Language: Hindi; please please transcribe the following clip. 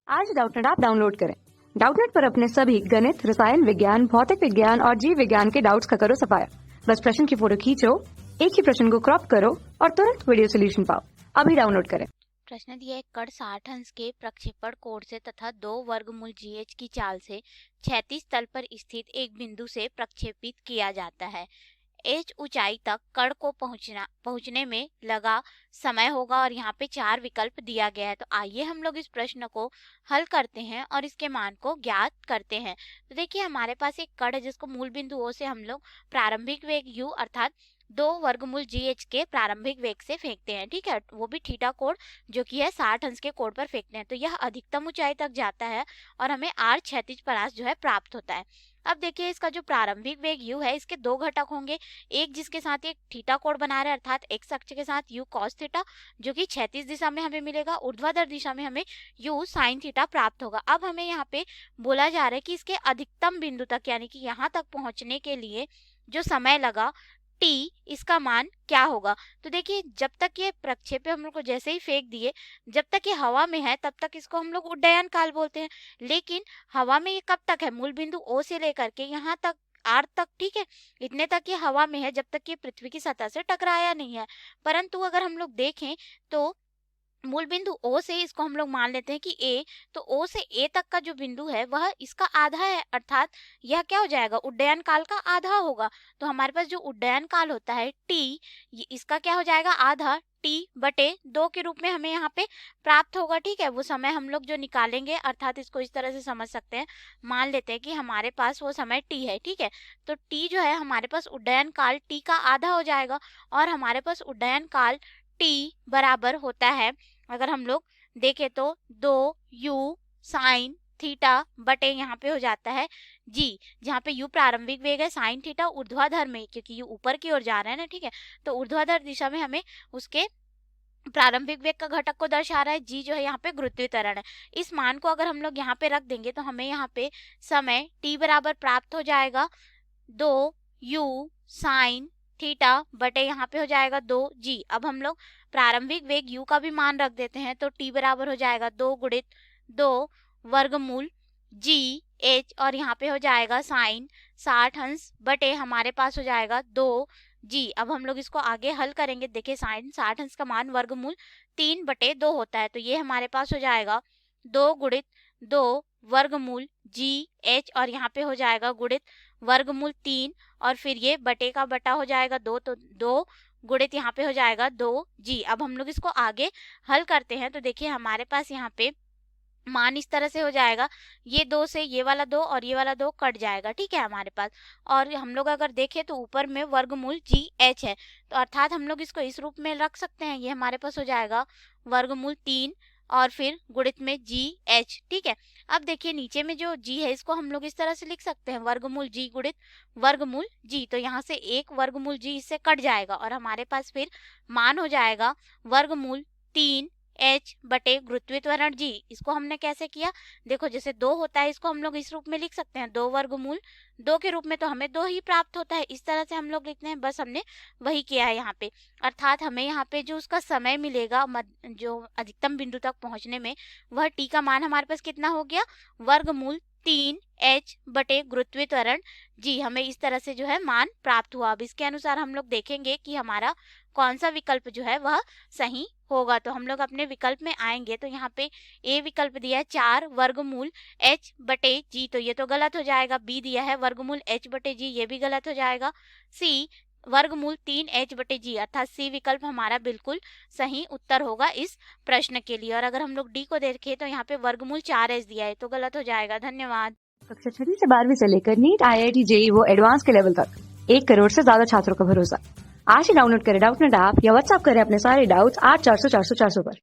आज डाउटनेट ऐप डाउनलोड करें। डाउटनेट पर अपने सभी गणित, रसायन विज्ञान, भौतिक विज्ञान और जीव विज्ञान के डाउट्स का करो सफाया। बस प्रश्न की फोटो खींचो, एक ही प्रश्न को क्रॉप करो और तुरंत वीडियो सोल्यूशन पाओ। अभी डाउनलोड करें। प्रश्न दिया है, कण 60 अंश के प्रक्षेपण कोण से तथा 2 वर्गमूल GH की चाल से क्षैतिज तल पर स्थित एक बिंदु से प्रक्षेपित किया जाता है। H ऊंचाई तक कण को पहुंचने में लगा समय होगा और यहाँ पे 4 विकल्प दिया गया है। तो आइए हम लोग इस प्रश्न को हल करते हैं और इसके मान को ज्ञात करते हैं। तो देखिए, हमारे पास एक कण है जिसको मूल बिंदु O से हम लोग प्रारंभिक वेग u अर्थात 2 वर्गमूल GH के प्रारंभिक वेग से फेंकते हैं, ठीक है, वो भी थीटा कोण जो कि है 60 अंश के कोण पर फेंकते हैं। तो यह अधिकतम ऊंचाई तक जाता है और हमें r क्षैतिज परास जो है प्राप्त होता है। अब देखिए, इसका जो प्रारंभिक वेग u है, इसके दो घटक होंगे, एक जिसके साथ एक थीटा कोण बना रहे हैं अर्थात x अक्ष के साथ u cos थीटा जो कि क्षैतिज दिशा में हमें मिलेगा, ऊर्ध्वाधर दिशा में हमें u sin थीटा प्राप्त होगा। अब हमें यहाँ पे बोला जा रहा है कि इसके अधिकतम बिंदु तक यानी कि यहाँ तक पहुंचने के लिए जो समय लगा t, इसका मान क्या होगा। तो देखिए, जब तक ये प्रक्षेप्य हम लोग को जैसे ही फेंक दिए, जब तक ये हवा में है तब तक इसको हम लोग उड्डयन काल बोलते हैं। लेकिन हवा में ये कब तक है, मूल बिंदु O से लेकर के यहाँ तक r तक, ठीक है, इतने तक ये हवा में है जब तक ये पृथ्वी की सतह से टकराया नहीं है। परंतु अगर हम लोग देखें तो मूल बिंदु O से इसको हम लोग मान लेते हैं कि A, तो O से A तक का जो बिंदु है वह इसका आधा है, अर्थात यह क्या हो जाएगा, उड्डयन काल का आधा होगा। तो हमारे पास जो उड्डयन काल होता है T, इसका क्या हो जाएगा, आधा T बटे 2 के रूप में हमें यहाँ पे प्राप्त होगा, ठीक है। वो समय हम लोग जो निकालेंगे, अर्थात इसको इस तरह से समझ सकते हैं, मान लेते हैं कि हमारे पास वो समय T है, ठीक है। तो T जो है हमारे पास उड्डयन काल T का आधा हो जाएगा और हमारे पास उड्डयन काल T बराबर होता है, अगर हम लोग देखें तो 2u sin थीटा बटे यहाँ पे हो जाता है g, जहाँ पे u प्रारंभिक वेग है, sin थीटा ऊर्ध्वाधर में, क्योंकि u ऊपर की ओर जा रहा है ना, ठीक है, तो ऊर्ध्वाधर दिशा में हमें उसके प्रारंभिक वेग का घटक को दर्शा रहा है। g जो है यहाँ पे गुरुत्वीय त्वरण है। इस मान को अगर हम लोग यहाँ पे रख देंगे तो हमें यहाँ पे समय t बराबर प्राप्त हो जाएगा 2u sin थीटा बटे यहाँ पे हो जाएगा 2g। अब हम लोग प्रारंभिक वेग u का भी मान रख देते हैं तो t बराबर हो जाएगा 2 गुणित 2 वर्गमूल g h और यहाँ पे हो जाएगा साइन 60 अंश बटे हमारे पास हो जाएगा 2g। अब हम लोग इसको आगे हल करेंगे। देखिए, साइन 60 अंश का मान वर्गमूल 3 बटे 2 होता है, तो ये हमारे पास हो जाएगा 2 गुणित 2 वर्गमूल g h और यहाँ पे हो जाएगा गुणित वर्गमूल 3 और फिर ये बटे का बटा हो जाएगा 2, तो 2 गुणित यहाँ पे हो जाएगा 2g। अब हम लोग इसको आगे हल करते हैं तो देखिए, हमारे पास यहाँ पे मान इस तरह से हो जाएगा, ये 2 से ये वाला 2 और ये वाला 2 कट जाएगा, ठीक है हमारे पास। और हम लोग अगर देखें तो ऊपर में वर्गमूल GH है, तो अर्थात हम लोग इसको इस रूप में रख सकते हैं, ये हमारे पास हो जाएगा वर्गमूल 3 और फिर गुणित में GH, ठीक है। अब देखिए, नीचे में जो G है इसको हम लोग इस तरह से लिख सकते हैं, वर्गमूल G गुणित वर्गमूल G, तो यहाँ से एक वर्गमूल G इससे कट जाएगा और हमारे पास फिर मान हो जाएगा वर्गमूल 3 h बटे गुरुत्वीय त्वरण g। इसको हमने कैसे किया, देखो, जैसे 2 होता है इसको हम लोग इस रूप में लिख सकते हैं, 2 वर्गमूल 2 के रूप में, तो हमें 2 ही प्राप्त होता है, इस तरह से हम लोग लिखते हैं। बस हमने वही किया है यहाँ पे, अर्थात हमें यहाँ पे जो उसका समय मिलेगा जो अधिकतम बिंदु तक पहुंचने में, वह t का मान हमारे पास कितना हो गया, वर्गमूल 3 h बटे गुरुत्वीय त्वरण g। हमें इस तरह से जो है मान प्राप्त हुआ। अब इसके अनुसार हम लोग देखेंगे कि हमारा कौन सा विकल्प जो है वह सही होगा। तो हम लोग अपने विकल्प में आएंगे तो यहाँ पे A विकल्प दिया है 4 वर्गमूल h बटे g, तो ये तो गलत हो जाएगा। B दिया है वर्गमूल h बटे g, ये भी गलत हो जाएगा। C वर्गमूल 3 h बटे g, अर्थात C विकल्प हमारा बिल्कुल सही उत्तर होगा इस प्रश्न के लिए। और अगर हम लोग D को देखें तो यहाँ पे वर्गमूल 4h दिया है, तो गलत हो जाएगा। धन्यवाद। कक्षा 6 से 12वीं से लेकर नीट, IIT, JEE वो एडवांस के लेवल तक 1 करोड़ से ज्यादा छात्रों का भरोसा। आज ही डाउनलोड करें डाउटनेट ऐप या व्हाट्सएप करें अपने सारे डाउट्स 8400 400 400 पर।